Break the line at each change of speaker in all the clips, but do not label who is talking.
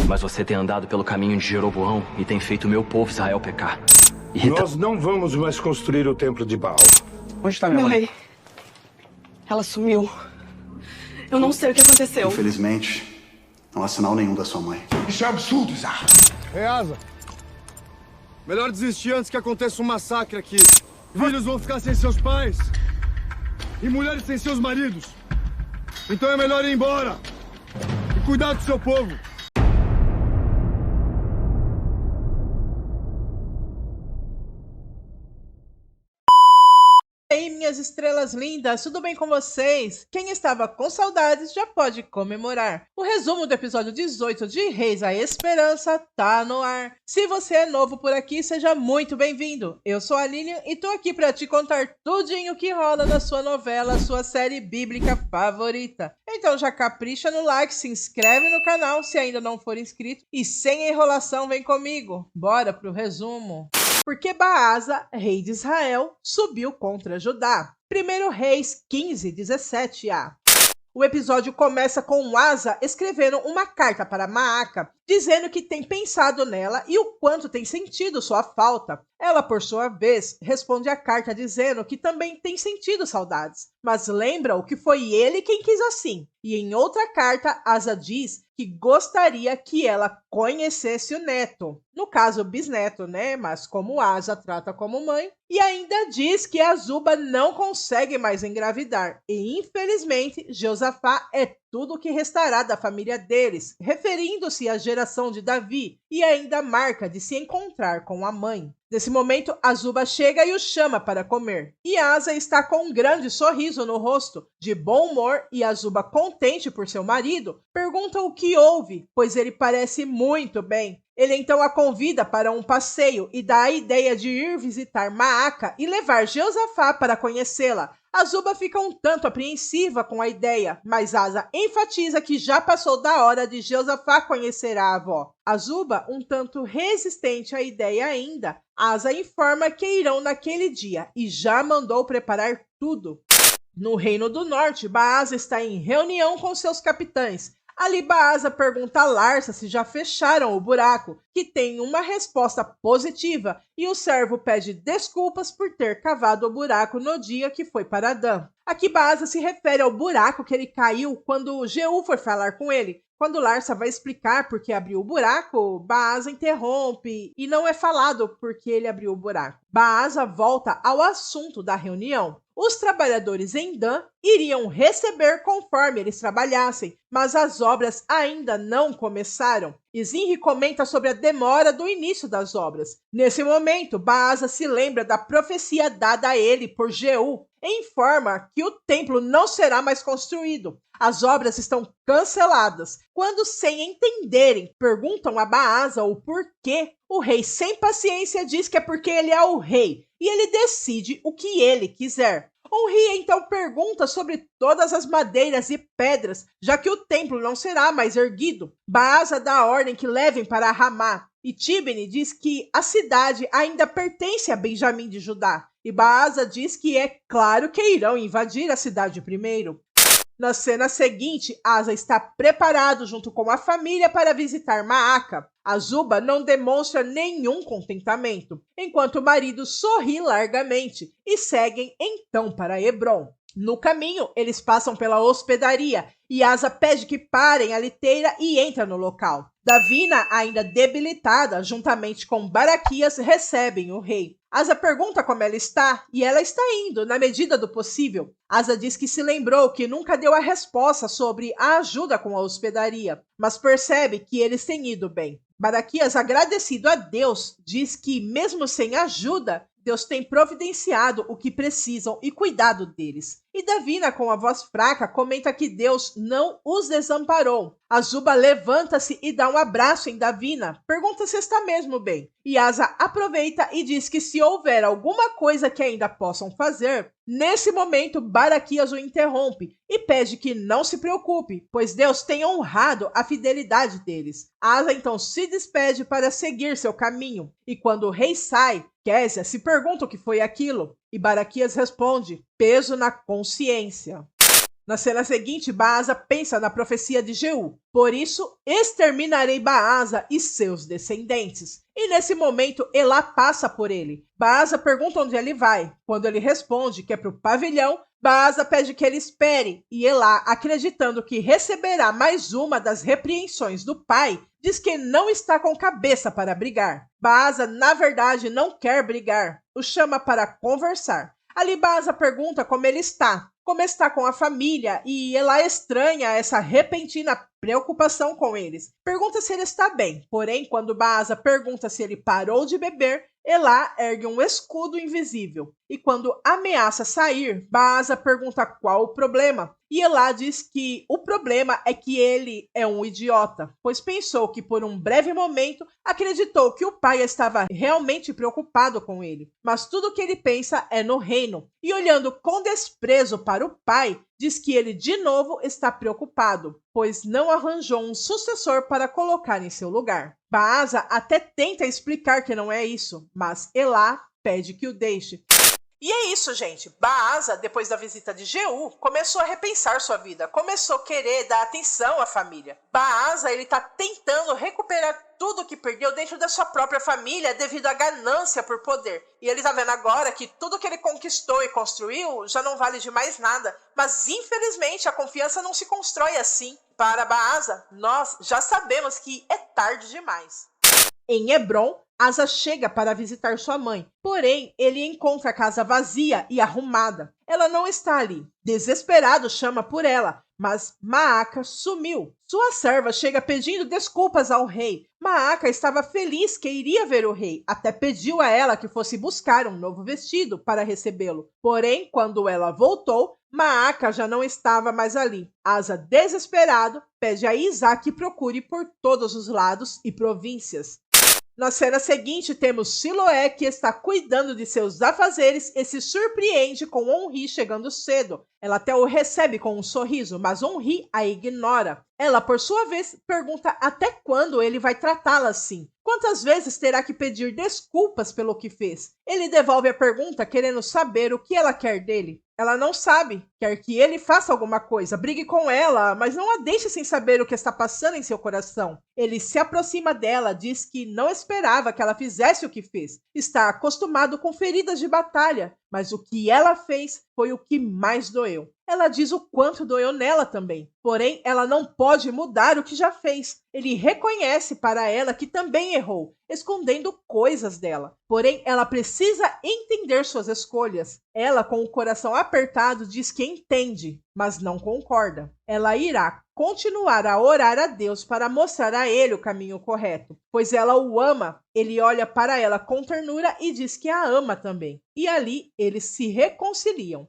Mas você tem andado pelo caminho de Jeroboão e tem feito o meu povo Israel pecar.
Nós não vamos mais construir o templo de Baal.
Onde está minha mãe?
Rei, ela sumiu. Eu não sei o que aconteceu.
Infelizmente, não há sinal nenhum da sua mãe.
Isso é absurdo, Zar.
Asa, melhor desistir antes que aconteça um massacre aqui. Filhos vão ficar sem seus pais e mulheres sem seus maridos. Então é melhor ir embora e cuidar do seu povo.
E aí, minhas estrelas lindas, tudo bem com vocês? Quem estava com saudades já pode comemorar. O resumo do episódio 18 de Reis à Esperança tá no ar. Se você é novo por aqui, seja muito bem-vindo. Eu sou a Lilian e tô aqui para te contar tudinho que rola na sua novela, sua série bíblica favorita. Então já capricha no like, se inscreve no canal se ainda não for inscrito e sem enrolação vem comigo. Bora pro resumo. Porque Baasa, rei de Israel, subiu contra Judá. 1 Reis 15:17a. O episódio começa com Asa escrevendo uma carta para Maaca, dizendo que tem pensado nela e o quanto tem sentido sua falta. Ela, por sua vez, responde a carta dizendo que também tem sentido saudades, mas lembra-o que foi ele quem quis assim. E em outra carta, Asa diz que gostaria que ela conhecesse o neto. No caso, o bisneto, né? Mas como Asa trata como mãe. E ainda diz que Azuba não consegue mais engravidar. E, infelizmente, Josafá é tudo o que restará da família deles, referindo-se à geração de Davi, e ainda marca de se encontrar com a mãe. Nesse momento, Azuba chega e o chama para comer. E Asa está com um grande sorriso no rosto, de bom humor, e Azuba, contente por seu marido, pergunta o que houve, pois ele parece muito bem. Ele então a convida para um passeio e dá a ideia de ir visitar Maaca e levar Josafá para conhecê-la. Azuba fica um tanto apreensiva com a ideia, mas Asa enfatiza que já passou da hora de Josafá conhecer a avó. Azuba, um tanto resistente à ideia ainda, Asa informa que irão naquele dia e já mandou preparar tudo. No Reino do Norte, Baasa está em reunião com seus capitães. Ali Baasa pergunta a Larsa se já fecharam o buraco, que tem uma resposta positiva, e o servo pede desculpas por ter cavado o buraco no dia que foi para Dan. Aqui Baasa se refere ao buraco que ele caiu quando Jeú foi falar com ele. Quando Larsa vai explicar por que abriu o buraco, Baasa interrompe e não é falado por que ele abriu o buraco. Baasa volta ao assunto da reunião. Os trabalhadores em Dan iriam receber conforme eles trabalhassem, mas as obras ainda não começaram. E Zinri comenta sobre a demora do início das obras. Nesse momento, Baasa se lembra da profecia dada a ele por Jeú e informa que o templo não será mais construído. As obras estão canceladas. Quando, sem entenderem, perguntam a Baasa o porquê, o rei, sem paciência, diz que é porque ele é o rei e ele decide o que ele quiser. Onri então pergunta sobre todas as madeiras e pedras, já que o templo não será mais erguido. Baasa dá a ordem que levem para Ramá, e Tibni diz que a cidade ainda pertence a Benjamim de Judá. E Baasa diz que é claro que irão invadir a cidade primeiro. Na cena seguinte, Asa está preparado junto com a família para visitar Maaca. Azuba não demonstra nenhum contentamento, enquanto o marido sorri largamente e seguem então para Hebrom. No caminho, eles passam pela hospedaria e Asa pede que parem a liteira e entra no local. Davina, ainda debilitada, juntamente com Baraquias, recebem o rei. Asa pergunta como ela está e ela está indo, na medida do possível. Asa diz que se lembrou que nunca deu a resposta sobre a ajuda com a hospedaria, mas percebe que eles têm ido bem. Baraquias, agradecido a Deus, diz que mesmo sem ajuda, Deus tem providenciado o que precisam e cuidado deles. E Davina, com a voz fraca, comenta que Deus não os desamparou. Azuba levanta-se e dá um abraço em Davina. Pergunta se está mesmo bem. E Asa aproveita e diz que se houver alguma coisa que ainda possam fazer, nesse momento Baraquias o interrompe e pede que não se preocupe, pois Deus tem honrado a fidelidade deles. Asa então se despede para seguir seu caminho. E quando o rei sai, Késia se pergunta o que foi aquilo. E Baraquias responde: peso na consciência. Na cena seguinte, Baasa pensa na profecia de Jeú. Por isso, exterminarei Baasa e seus descendentes. E nesse momento, Elá passa por ele. Baasa pergunta onde ele vai. Quando ele responde que é para o pavilhão, Baasa pede que ele espere. E Elá, acreditando que receberá mais uma das repreensões do pai, diz que não está com cabeça para brigar. Baasa, na verdade, não quer brigar. O chama para conversar. Ali Baasa pergunta como ele está. Como está com a família, e Elá estranha essa repentina preocupação com eles. Pergunta se ele está bem, porém, quando Baasa pergunta se ele parou de beber, Elá ergue um escudo invisível. E quando ameaça sair, Baasa pergunta qual o problema. E Elá diz que o problema é que ele é um idiota, pois pensou que por um breve momento acreditou que o pai estava realmente preocupado com ele. Mas tudo que ele pensa é no reino. E olhando com desprezo para o pai, diz que ele de novo está preocupado, pois não arranjou um sucessor para colocar em seu lugar. Baasa até tenta explicar que não é isso, mas Elá pede que o deixe. E é isso, gente. Baasa, depois da visita de Jeú, começou a repensar sua vida, começou a querer dar atenção à família. Baasa, ele tá tentando recuperar tudo que perdeu dentro da sua própria família devido à ganância por poder. E ele tá vendo agora que tudo que ele conquistou e construiu já não vale de mais nada. Mas, infelizmente, a confiança não se constrói assim. Para Baasa, nós já sabemos que é tarde demais. Em Hebron, Asa chega para visitar sua mãe, porém ele encontra a casa vazia e arrumada. Ela não está ali. Desesperado chama por ela, mas Maaca sumiu. Sua serva chega pedindo desculpas ao rei. Maaca estava feliz que iria ver o rei, até pediu a ela que fosse buscar um novo vestido para recebê-lo. Porém, quando ela voltou, Maaca já não estava mais ali. Asa, desesperado, pede a Isá que procure por todos os lados e províncias. Na cena seguinte, temos Siloé, que está cuidando de seus afazeres e se surpreende com Onri chegando cedo. Ela até o recebe com um sorriso, mas Onri a ignora. Ela, por sua vez, pergunta até quando ele vai tratá-la assim. Quantas vezes terá que pedir desculpas pelo que fez? Ele devolve a pergunta, querendo saber o que ela quer dele. Ela não sabe, quer que ele faça alguma coisa, brigue com ela, mas não a deixe sem saber o que está passando em seu coração. Ele se aproxima dela, diz que não esperava que ela fizesse o que fez. Está acostumado com feridas de batalha, mas o que ela fez foi o que mais doeu. Ela diz o quanto doeu nela também. Porém, ela não pode mudar o que já fez. Ele reconhece para ela que também errou, escondendo coisas dela. Porém, ela precisa entender suas escolhas. Ela, com o coração apertado, diz que entende, mas não concorda. Ela irá continuar a orar a Deus para mostrar a ele o caminho correto, pois ela o ama. Ele olha para ela com ternura e diz que a ama também. E ali eles se reconciliam.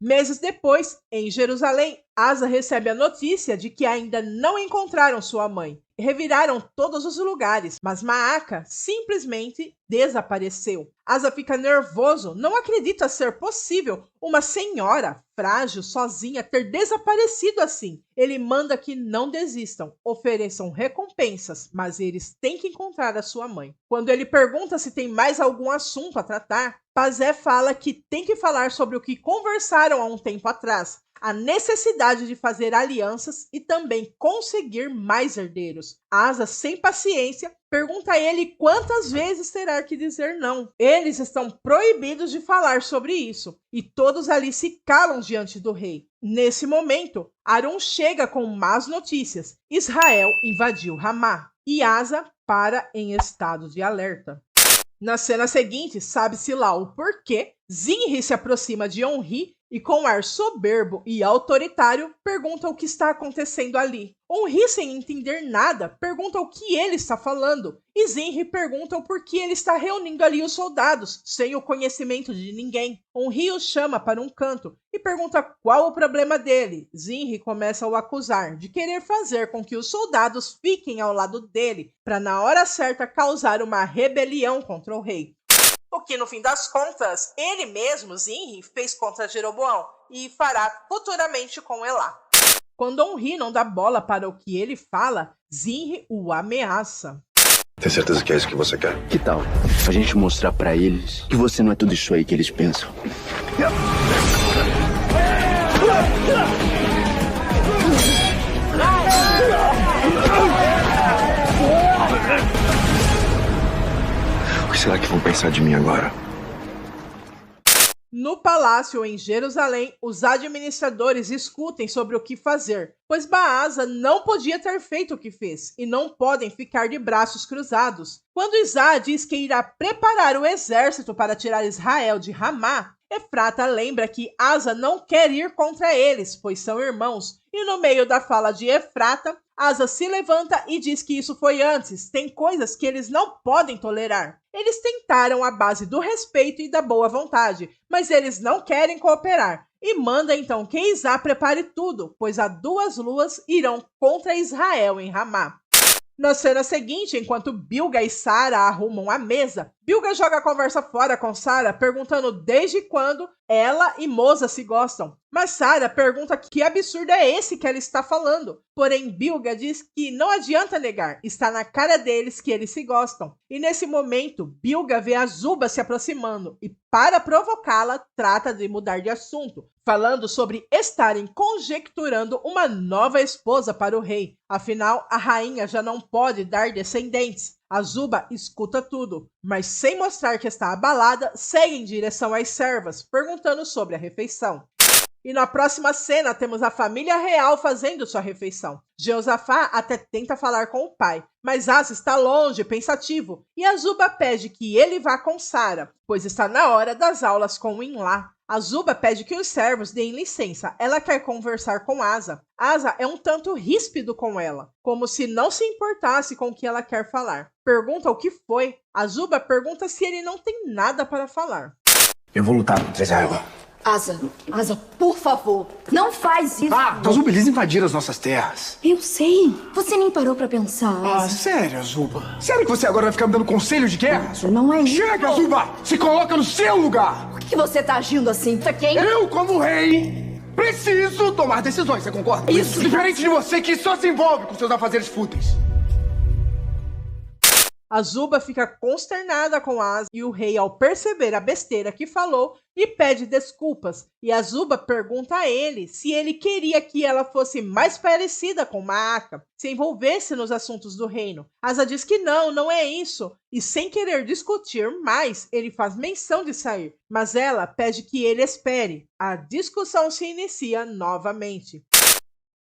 Meses depois, em Jerusalém, Asa recebe a notícia de que ainda não encontraram sua mãe. Reviraram todos os lugares, mas Maaca simplesmente desapareceu. Asa fica nervoso, não acredita ser possível uma senhora frágil, sozinha, ter desaparecido assim. Ele manda que não desistam, ofereçam recompensas, mas eles têm que encontrar a sua mãe. Quando ele pergunta se tem mais algum assunto a tratar, Pazé fala que tem que falar sobre o que conversaram há um tempo atrás. A necessidade de fazer alianças e também conseguir mais herdeiros. Asa, sem paciência, pergunta a ele quantas vezes terá que dizer não. Eles estão proibidos de falar sobre isso, e todos ali se calam diante do rei. Nesse momento, Arum chega com más notícias. Israel invadiu Ramá, e Asa para em estado de alerta. Na cena seguinte, sabe-se lá o porquê, Zinri se aproxima de Onri e com ar soberbo e autoritário, pergunta o que está acontecendo ali. Onri, sem entender nada, pergunta o que ele está falando. E Zinri pergunta o porquê ele está reunindo ali os soldados, sem o conhecimento de ninguém. Onri o chama para um canto e pergunta qual o problema dele. Zinri começa a o acusar de querer fazer com que os soldados fiquem ao lado dele, para na hora certa causar uma rebelião contra o rei. O que, no fim das contas, ele mesmo, Zinri, fez contra Jeroboão e fará futuramente com Elá. Quando Onri não dá bola para o que ele fala, Zinri o ameaça.
Tem certeza que é isso que você quer?
Que tal a gente mostrar pra eles que você não é tudo isso aí que eles pensam?
será que vão pensar de mim agora?
No palácio em Jerusalém, os administradores discutem sobre o que fazer, pois Baasa não podia ter feito o que fez, e não podem ficar de braços cruzados. Quando Isá diz que irá preparar o exército para tirar Israel de Ramá, Efrata lembra que Asa não quer ir contra eles, pois são irmãos, e no meio da fala de Efrata, Asa se levanta e diz que isso foi antes, tem coisas que eles não podem tolerar. Eles tentaram a base do respeito e da boa vontade, mas eles não querem cooperar, e manda então que Isá prepare tudo, pois há 2 luas irão contra Israel em Ramá. Na cena seguinte, enquanto Bilga e Sara arrumam a mesa, Bilga joga a conversa fora com Sara, perguntando desde quando ela e Moza se gostam. Mas Sara pergunta que absurdo é esse que ela está falando. Porém, Bilga diz que não adianta negar, está na cara deles que eles se gostam. E nesse momento, Bilga vê a Zuba se aproximando e, para provocá-la, trata de mudar de assunto, falando sobre estarem conjecturando uma nova esposa para o rei. Afinal, a rainha já não pode dar descendentes. A Zuba escuta tudo, mas sem mostrar que está abalada, segue em direção às servas, perguntando sobre a refeição. E na próxima cena temos a família real fazendo sua refeição. Jeosafá até tenta falar com o pai, mas Asa está longe, pensativo, e a Zuba pede que ele vá com Sara, pois está na hora das aulas com Inlá. A Zuba pede que os servos deem licença, ela quer conversar com Asa. Asa é um tanto ríspido com ela, como se não se importasse com o que ela quer falar. Pergunta o que foi. A Zuba pergunta se ele não tem nada para falar.
Eu vou lutar contra Israel.
Asa, por favor, não faz isso.
Azuba, eles invadiram as nossas terras.
Eu sei. Você nem parou pra pensar, Asa.
Sério, Azuba? Sério que você agora vai ficar me dando conselho de guerra?
Não é isso.
Chega, Azuba! Se coloca no seu lugar!
Por que você tá agindo assim? Você quem?
Eu, como rei, preciso tomar decisões, você concorda?
Isso.
Diferente de você que só se envolve com seus afazeres fúteis.
A Zuba fica consternada com Asa e o rei, ao perceber a besteira que falou, lhe pede desculpas. E a Zuba pergunta a ele se ele queria que ela fosse mais parecida com Maaca, se envolvesse nos assuntos do reino. Asa diz que não é isso. E sem querer discutir mais, ele faz menção de sair. Mas ela pede que ele espere. A discussão se inicia novamente.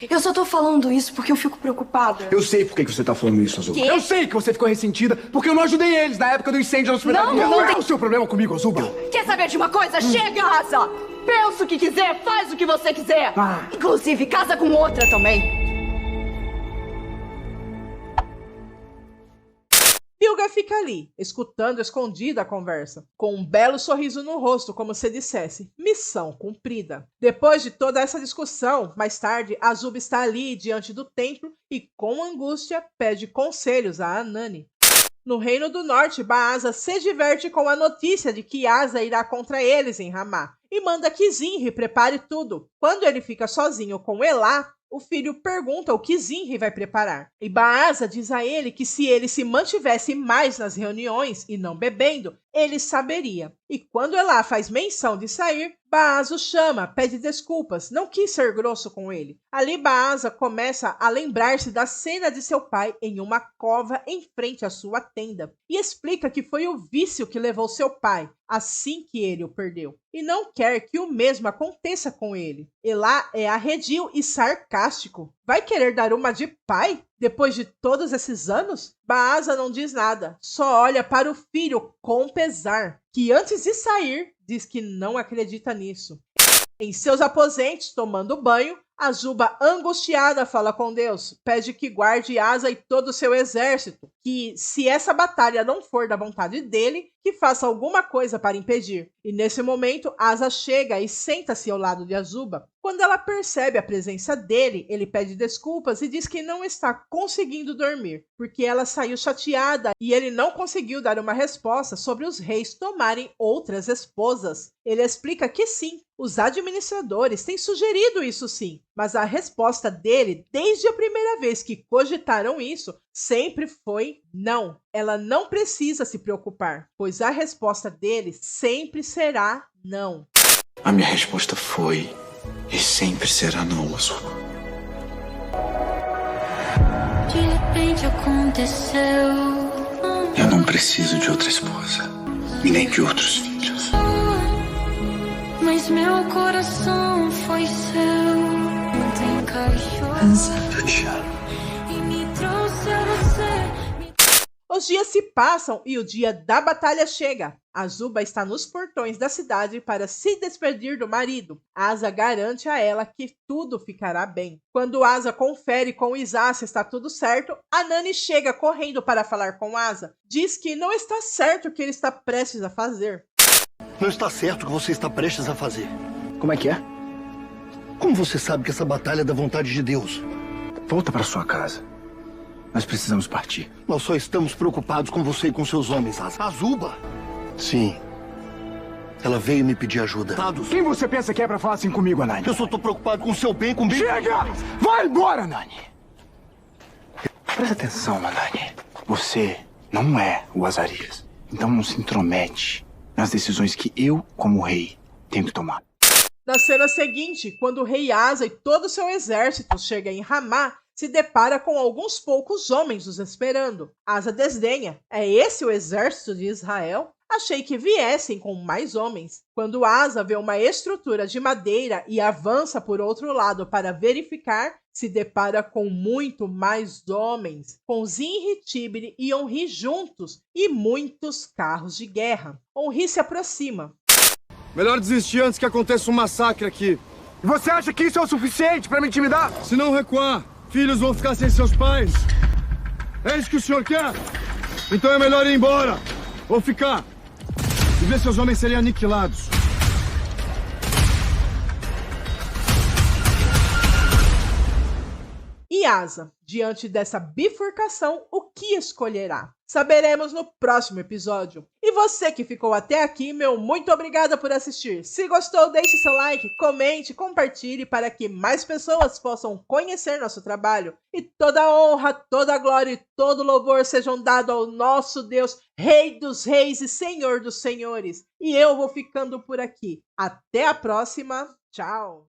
Eu só tô falando isso porque eu fico preocupada.
Eu sei por que você tá falando isso, Azuba.
Que?
Eu sei que você ficou ressentida porque eu não ajudei eles na época do incêndio no supermercado.
Não
é
tem...
o seu problema comigo, Azuba.
Quer saber de uma coisa? Chega, Asa! Pensa o que quiser, faz o que você quiser. Inclusive, casa com outra também.
Bilga fica ali, escutando escondida a conversa, com um belo sorriso no rosto, como se dissesse, missão cumprida. Depois de toda essa discussão, mais tarde, a Zuba está ali diante do templo e, com angústia, pede conselhos a Anani. No Reino do Norte, Baasa se diverte com a notícia de que Asa irá contra eles em Ramá e manda que Zinri prepare tudo. Quando ele fica sozinho com Elá, o filho pergunta o que Zinri vai preparar. E Baasa diz a ele que se ele se mantivesse mais nas reuniões e não bebendo, ele saberia. E quando Elá faz menção de sair, Baasa o chama, pede desculpas, não quis ser grosso com ele. Ali Baasa começa a lembrar-se da cena de seu pai em uma cova em frente à sua tenda e explica que foi o vício que levou seu pai, assim que ele o perdeu, e não quer que o mesmo aconteça com ele. Elá é arredio e sarcástico. Vai querer dar uma de pai depois de todos esses anos? Baasa não diz nada, só olha para o filho com pesar, que antes de sair diz que não acredita nisso. Em seus aposentos, tomando banho, a Zuba, angustiada, fala com Deus, pede que guarde Asa e todo o seu exército, que, se essa batalha não for da vontade dele, que faça alguma coisa para impedir. E nesse momento, Asa chega e senta-se ao lado de Azuba. Quando ela percebe a presença dele, ele pede desculpas e diz que não está conseguindo dormir, porque ela saiu chateada e ele não conseguiu dar uma resposta sobre os reis tomarem outras esposas. Ele explica que sim, os administradores têm sugerido isso sim, mas a resposta dele, desde a primeira vez que cogitaram isso, sempre foi não. Ela não precisa se preocupar, pois a resposta dele sempre será não.
A minha resposta foi e sempre será não, Azuba.
De repente aconteceu.
Eu não preciso de outra esposa. e nem de outros filhos.
Mas meu coração foi seu, não encaixou.
Tatiana.
E me trouxe a você.
Os dias se passam e o dia da batalha chega. Azuba está nos portões da cidade para se despedir do marido. Asa garante a ela que tudo ficará bem. Quando Asa confere com Isá se está tudo certo, a Nani chega correndo para falar com Asa. Diz que não está certo o que ele está prestes a fazer.
Não está certo o que você está prestes a fazer.
Como é que é?
Como você sabe que essa batalha é da vontade de Deus?
Volta para sua casa. Nós precisamos partir.
Nós só estamos preocupados com você e com seus homens, Asa. Azuba? Sim. Ela veio me pedir ajuda.
Quem você pensa que é para falar assim comigo, Anani?
Eu só estou preocupado com o seu bem, com o bem...
Chega! Vai embora, Anani! Presta atenção, Anani. Você não é o Azarias. Então não se intromete nas decisões que eu, como rei, tenho que tomar.
Na cena seguinte, quando o rei Asa e todo o seu exército chega em Ramá, se depara com alguns poucos homens os esperando. Asa desdenha. É esse o exército de Israel? Achei que viessem com mais homens. Quando Asa vê uma estrutura de madeira e avança por outro lado para verificar, se depara com muito mais homens, com Zinri, Tibri e Onri juntos e muitos carros de guerra. Onri se aproxima.
Melhor desistir antes que aconteça um massacre aqui.
E você acha que isso é o suficiente para me intimidar?
Se não recuar, filhos vão ficar sem seus pais. É isso que o senhor quer? Então é melhor ir embora. Ou ficar. E ver seus homens serem aniquilados.
E Asa, diante dessa bifurcação, o que escolherá? Saberemos no próximo episódio. E você que ficou até aqui, meu muito obrigada por assistir. Se gostou, deixe seu like, comente, compartilhe para que mais pessoas possam conhecer nosso trabalho. E toda honra, toda glória e todo louvor sejam dados ao nosso Deus, Rei dos Reis e Senhor dos Senhores. E eu vou ficando por aqui. Até a próxima. Tchau.